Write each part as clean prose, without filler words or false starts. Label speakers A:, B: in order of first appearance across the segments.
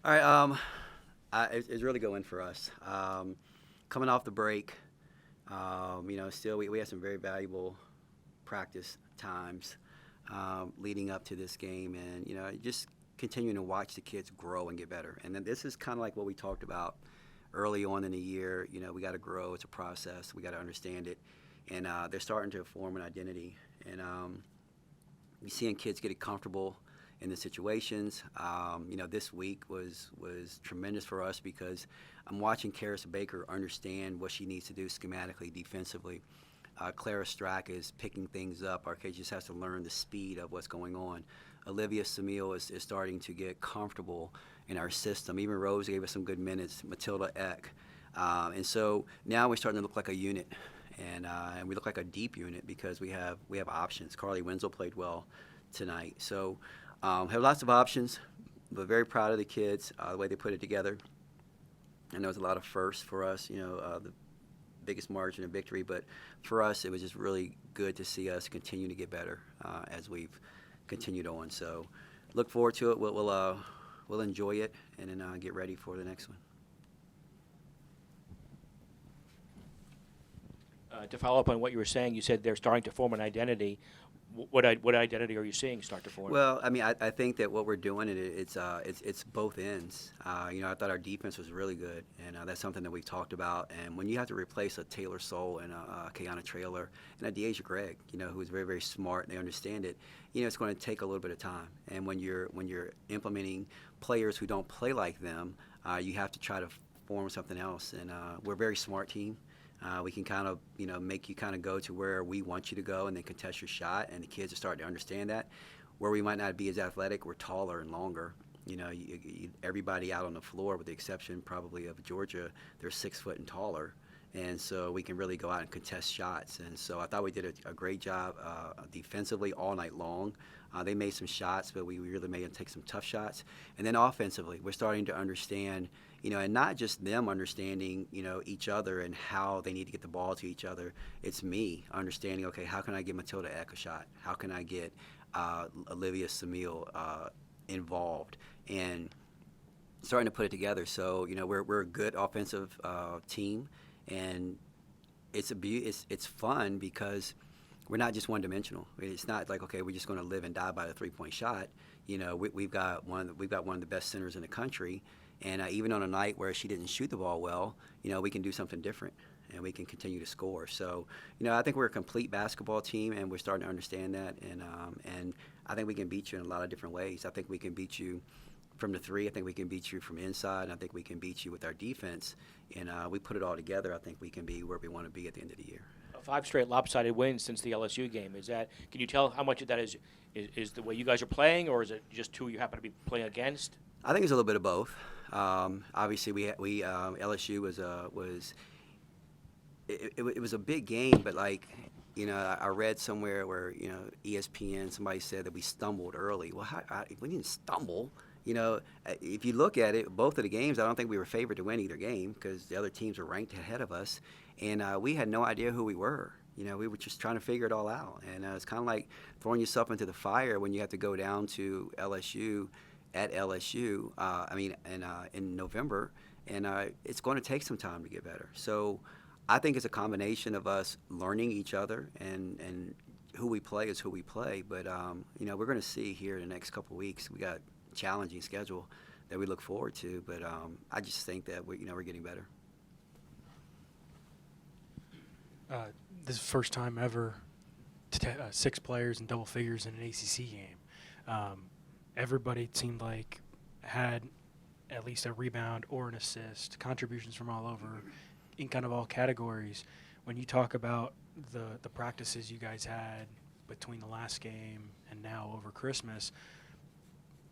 A: All right, it's really going for us. Coming off the break, still we had some very valuable practice times leading up to this game, and just continuing to watch the kids grow and get better. And then this is kind of like what we talked about early on in the year. We got to grow. It's a process. We got to understand it, and they're starting to form an identity. And you're seeing kids getting comfortable in the situations. This week was tremendous for us because I'm watching Karis Baker understand what she needs to do schematically, defensively. Clara Strack is picking things up. Our kid just has to learn the speed of what's going on. Olivia Samil is starting to get comfortable in our system. Even Rose gave us some good minutes. Matilda Eck. And so now we're starting to look like a unit. And we look like a deep unit because we have options. Carly Wenzel played well tonight. So have lots of options, but very proud of the kids, the way they put it together. I know it's a lot of firsts for us, the biggest margin of victory, but for us it was just really good to see us continue to get better as we've continued on. So look forward to it. We'll enjoy it and then get ready for the next one.
B: To follow up on what you were saying, you said they're starting to form an identity. What identity are you seeing start to form?
A: Well, I mean, I think that what we're doing, it's both ends. I thought our defense was really good, and that's something that we've talked about. And when you have to replace a Taylor Soul and a Kiana Traylor and a Deasia Gregg, who is very, very smart and they understand it, it's going to take a little bit of time. And when you're implementing players who don't play like them, you have to try to form something else. And we're a very smart team. We can kind of, make you kind of go to where we want you to go and then contest your shot, and the kids are starting to understand that. Where we might not be as athletic, we're taller and longer. Everybody out on the floor, with the exception probably of Georgia, they're 6 foot and taller, and so we can really go out and contest shots. And so I thought we did a great job defensively all night long. They made some shots, but we really made them take some tough shots. And then offensively, we're starting to understand, and not just them understanding, each other and how they need to get the ball to each other. It's me understanding, okay, how can I get Matilda Eck a shot? How can I get Olivia Samil involved? And starting to put it together. So, we're a good offensive team, and it's fun because we're not just one-dimensional. It's not like, okay, we're just going to live and die by the three-point shot. We've got one of the best centers in the country, and even on a night where she didn't shoot the ball well, we can do something different, and we can continue to score. So, I think we're a complete basketball team, and we're starting to understand that, and I think we can beat you in a lot of different ways. I think we can beat you from the three. I think we can beat you from inside. I think we can beat you with our defense, and we put it all together. I think we can be where we want to be at the end of the year.
B: 5 straight lopsided wins since the LSU game. Can you tell how much of that is the way you guys are playing, or is it just who you happen to be playing against?
A: I think it's a little bit of both. Obviously, LSU was a big game, but I read somewhere where ESPN, somebody said that we stumbled early. Well, we didn't stumble. If you look at it, both of the games, I don't think we were favored to win either game because the other teams were ranked ahead of us, and we had no idea who we were. We were just trying to figure it all out, and it's kind of like throwing yourself into the fire when you have to go down to LSU at LSU. In November, and it's going to take some time to get better. So I think it's a combination of us learning each other and who we play is who we play. But we're going to see here in the next couple of weeks. We got a challenging schedule that we look forward to. But I just think that we're getting better.
C: This is the first time ever 6 players in double figures in an ACC game. Everybody, it seemed like, had at least a rebound or an assist, contributions from all over in kind of all categories. When you talk about the practices you guys had between the last game and now over Christmas,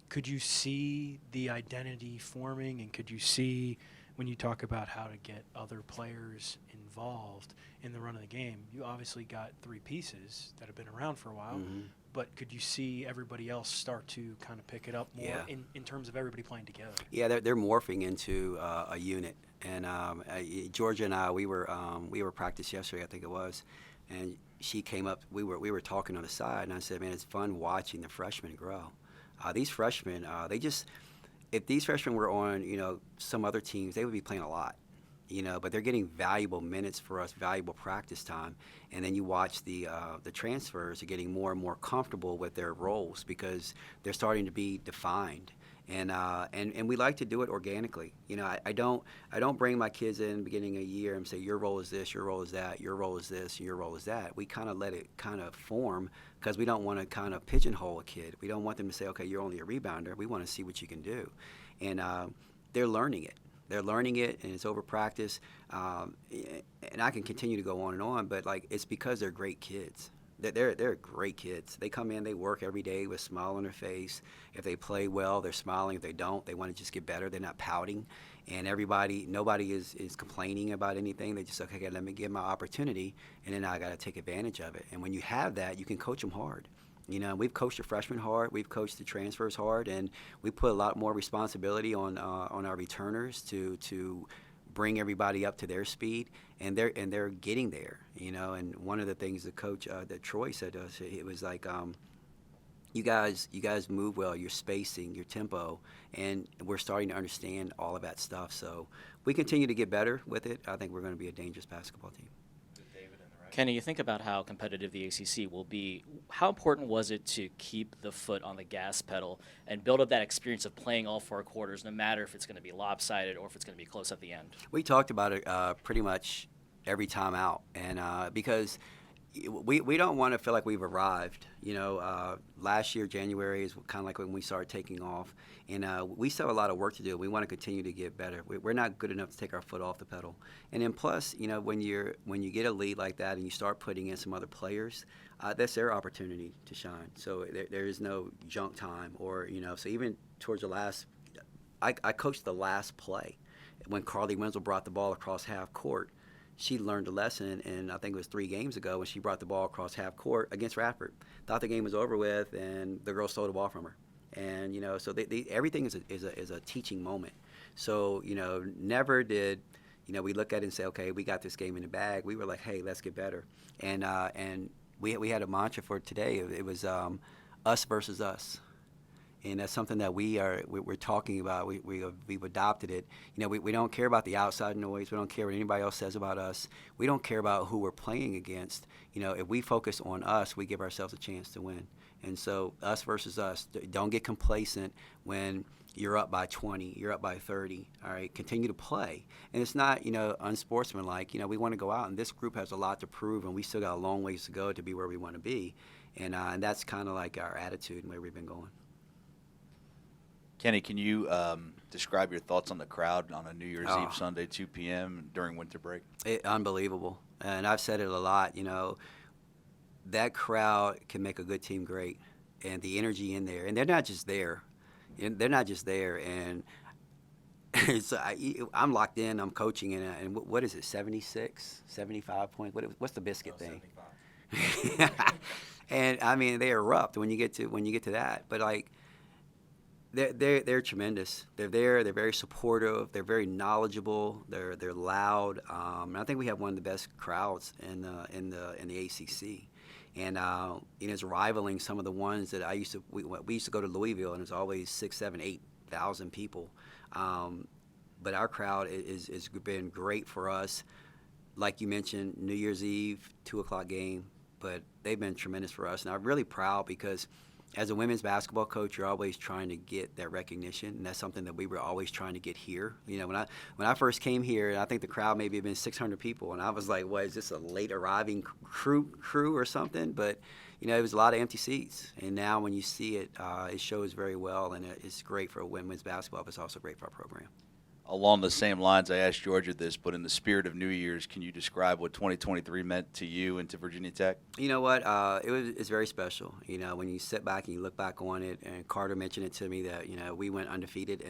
C: could you see the identity forming, and could you see when you talk about how to get other players involved in the run of the game? You obviously got 3 pieces that have been around for a while, but could you see everybody else start to kind of pick it up more in terms of everybody playing together?
A: Yeah, they're morphing into a unit. And Georgia and I, we were practice yesterday, I think it was, and she came up. We were talking on the side, and I said, "Man, it's fun watching the freshmen grow. These freshmen, if these freshmen were on, some other teams, they would be playing a lot. But they're getting valuable minutes for us, valuable practice time, and then you watch the transfers are getting more and more comfortable with their roles because they're starting to be defined, and we like to do it organically. I don't bring my kids in beginning of the year and say your role is this, your role is that, your role is this, and your role is that. We kind of let it kind of form because we don't want to kind of pigeonhole a kid. We don't want them to say, okay, you're only a rebounder. We want to see what you can do, and they're learning it. They're learning it, and it's over practice. And I can continue to go on and on, but it's because they're great kids. They're great kids. They come in, they work every day with a smile on their face. If they play well, they're smiling. If they don't, they want to just get better. They're not pouting, and nobody is complaining about anything. They just okay, let me get my opportunity, and then I got to take advantage of it. And when you have that, you can coach them hard. We've coached the freshmen hard, we've coached the transfers hard, and we put a lot more responsibility on our returners to bring everybody up to their speed, and they're getting there. And one of the things the coach that Troy said to us, it was like, you guys move well, your spacing, your tempo, and we're starting to understand all of that stuff. So we continue to get better with it. I think we're going to be a dangerous basketball team.
D: Kenny, you think about how competitive the ACC will be. How important was it to keep the foot on the gas pedal and build up that experience of playing all 4 quarters, no matter if it's going to be lopsided or if it's going to be close at the end?
A: We talked about it pretty much every time out, and because we don't want to feel like we've arrived. Last year, January is kind of like when we started taking off, and we still have a lot of work to do. We want to continue to get better. We're not good enough to take our foot off the pedal. And then plus, when you get a lead like that and you start putting in some other players, that's their opportunity to shine. So there is no junk time, or so even towards the last, I coached the last play when Carly Wenzel brought the ball across half court. She learned a lesson, and I think it was 3 games ago when she brought the ball across half court against Radford. Thought the game was over with, and the girl stole the ball from her. And so everything is a teaching moment. So never did we look at it and say, okay, we got this game in the bag. We were like, hey, let's get better. And we had a mantra for today. It was us versus us. And that's something that we're talking about. We've adopted it. We don't care about the outside noise. We don't care what anybody else says about us. We don't care about who we're playing against. If we focus on us, we give ourselves a chance to win. And so us versus us. Don't get complacent when you're up by 20, you're up by 30. All right, continue to play. And it's not unsportsmanlike. We want to go out, and this group has a lot to prove, and we still got a long ways to go to be where we want to be. And that's kind of like our attitude and where we've been going.
E: Kenny, can you describe your thoughts on the crowd on a New Year's Eve Sunday, 2 p.m. during winter break?
A: Unbelievable. And I've said it a lot, that crowd can make a good team great. And the energy in there. And they're not just there. And I'm locked in. I'm coaching. And what is it, 76, 75 points? What's the biscuit thing? 75. And, they erupt when you get to that. But, they're tremendous. They're there. They're very supportive. They're very knowledgeable. They're loud. And I think we have one of the best crowds in the ACC, and it's rivaling some of the ones that we used to go to Louisville, and it's always 6, 7, 8,000 people. But our crowd is been great for us. Like you mentioned, New Year's Eve, 2:00 game, but they've been tremendous for us, and I'm really proud because as a women's basketball coach, you're always trying to get that recognition, and that's something that we were always trying to get here. When I first came here, I think the crowd maybe had been 600 people, and I was like, "What is this, a late arriving crew or something?" But it was a lot of empty seats, and now when you see it, it shows very well, and it's great for women's basketball, but it's also great for our program.
E: Along the same lines, I asked Georgia this, but in the spirit of New Year's, can you describe what 2023 meant to you and to Virginia Tech?
A: You know what? It's very special. When you sit back and you look back on it, and Carter mentioned it to me that we went undefeated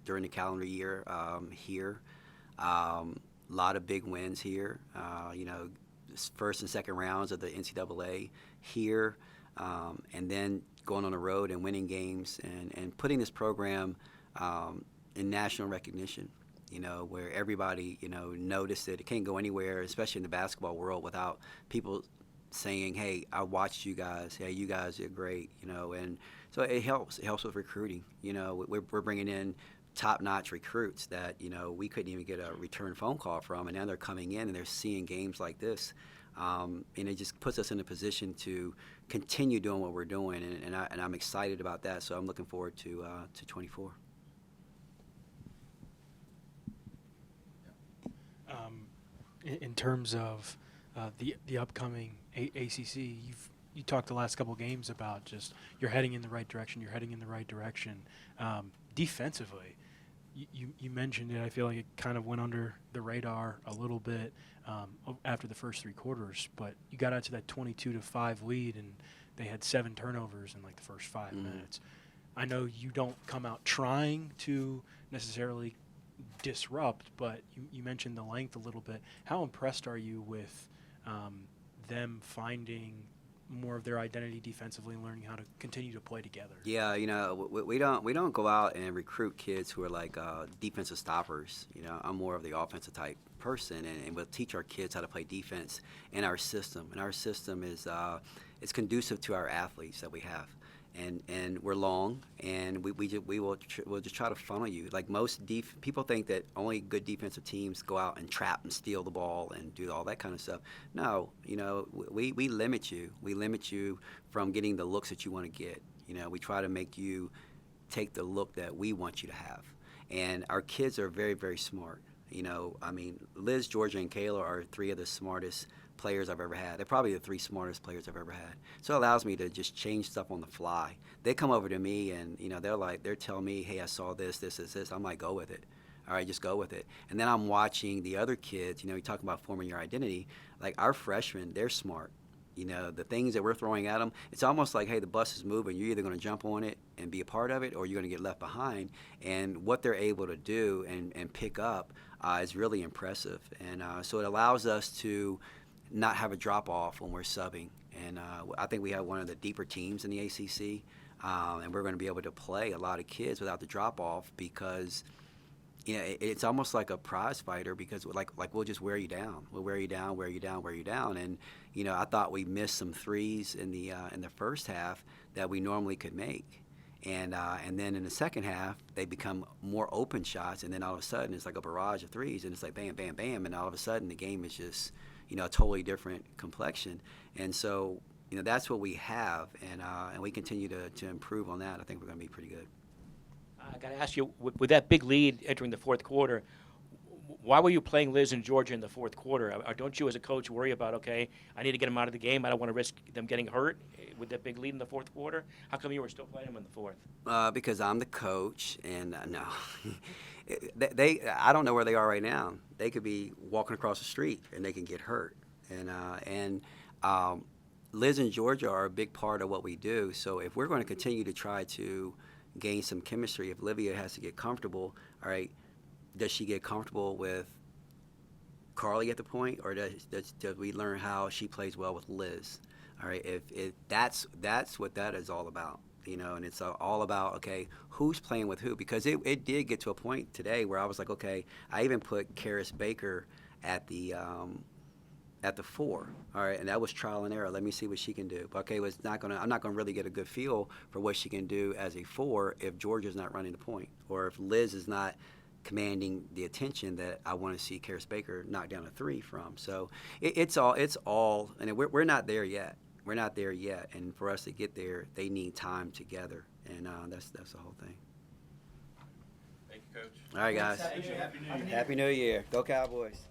A: during the calendar year here. A lot of big wins here. First and second rounds of the NCAA here, and then going on the road and winning games and putting this program in national recognition, where everybody, noticed it. It can't go anywhere, especially in the basketball world, without people saying, hey, I watched you guys. Hey, you guys did great, and so it helps. It helps with recruiting. We're bringing in top-notch recruits that, we couldn't even get a return phone call from, and now they're coming in and they're seeing games like this. And it just puts us in a position to continue doing what we're doing, and I'm excited about that. So I'm looking forward to 24.
C: In terms of the upcoming ACC, you talked the last couple games about just you're heading in the right direction. You're heading in the right direction. Defensively, you mentioned it. I feel like it kind of went under the radar a little bit after the first 3 quarters, but you got out to that 22-5 lead, and they had 7 turnovers in like the first 5 minutes. I know you don't come out trying to necessarily disrupt, but you mentioned the length a little bit. How impressed are you with them finding more of their identity defensively and learning how to continue to play together?
A: Yeah, we don't go out and recruit kids who are like defensive stoppers. I'm more of the offensive type person, and we'll teach our kids how to play defense in our system. And our system is it's conducive to our athletes that we have. And we're long, and we'll just try to funnel you. Like most people think that only good defensive teams go out and trap and steal the ball and do all that kind of stuff. No, we limit you. We limit you from getting the looks that you want to get. We try to make you take the look that we want you to have. And our kids are very, very smart. Liz, Georgia, and Kayla are 3 of the smartest players I've ever had. They're probably the 3 smartest players I've ever had. So it allows me to just change stuff on the fly. They come over to me and, they're telling me, hey, I saw this. I'm like, go with it. All right, just go with it. And then I'm watching the other kids, you talk about forming your identity. Like our freshmen, they're smart. The things that we're throwing at them, it's almost like, hey, the bus is moving. You're either going to jump on it and be a part of it, or you're going to get left behind. And what they're able to do and pick up is really impressive. And so it allows us to not have a drop-off when we're subbing. And I think we have one of the deeper teams in the ACC, and we're going to be able to play a lot of kids without the drop-off because it's almost like a prize fighter because like we'll just wear you down. We'll wear you down. And, I thought we missed some threes in the first half that we normally could make. And then in the second half, they become more open shots, and then all of a sudden it's like a barrage of threes, and it's like bam, bam, bam, and all of a sudden the game is just a totally different complexion. And so, that's what we have, and we continue to improve on that. I think we're going to be pretty good.
B: I got to ask you, with that big lead entering the fourth quarter, why were you playing Liz and Georgia in the fourth quarter? Or don't you as a coach worry about, okay, I need to get them out of the game. I don't want to risk them getting hurt with that big lead in the fourth quarter? How come you were still playing them in the fourth?
A: Because I'm the coach, and no. I don't know where they are right now. They could be walking across the street and they can get hurt. And Liz and Georgia are a big part of what we do. So if we're going to continue to try to gain some chemistry, if Livia has to get comfortable, all right, does she get comfortable with Carly at the point, or does we learn how she plays well with Liz? All right, if that's what that is all about. And it's all about, okay, who's playing with who? Because it did get to a point today where I was like, okay, I even put Karis Baker at the 4, all right, and that was trial and error. Let me see what she can do. But okay, I'm not gonna really get a good feel for what she can do as a 4 if Georgia's not running the point, or if Liz is not commanding the attention that I want to see Karis Baker knock down a 3 from. So it's all, and we're not there yet. We're not there yet, and for us to get there, they need time together, and that's the whole thing.
F: Thank you, Coach.
A: All right, guys. Happy New Year. Go Cowboys.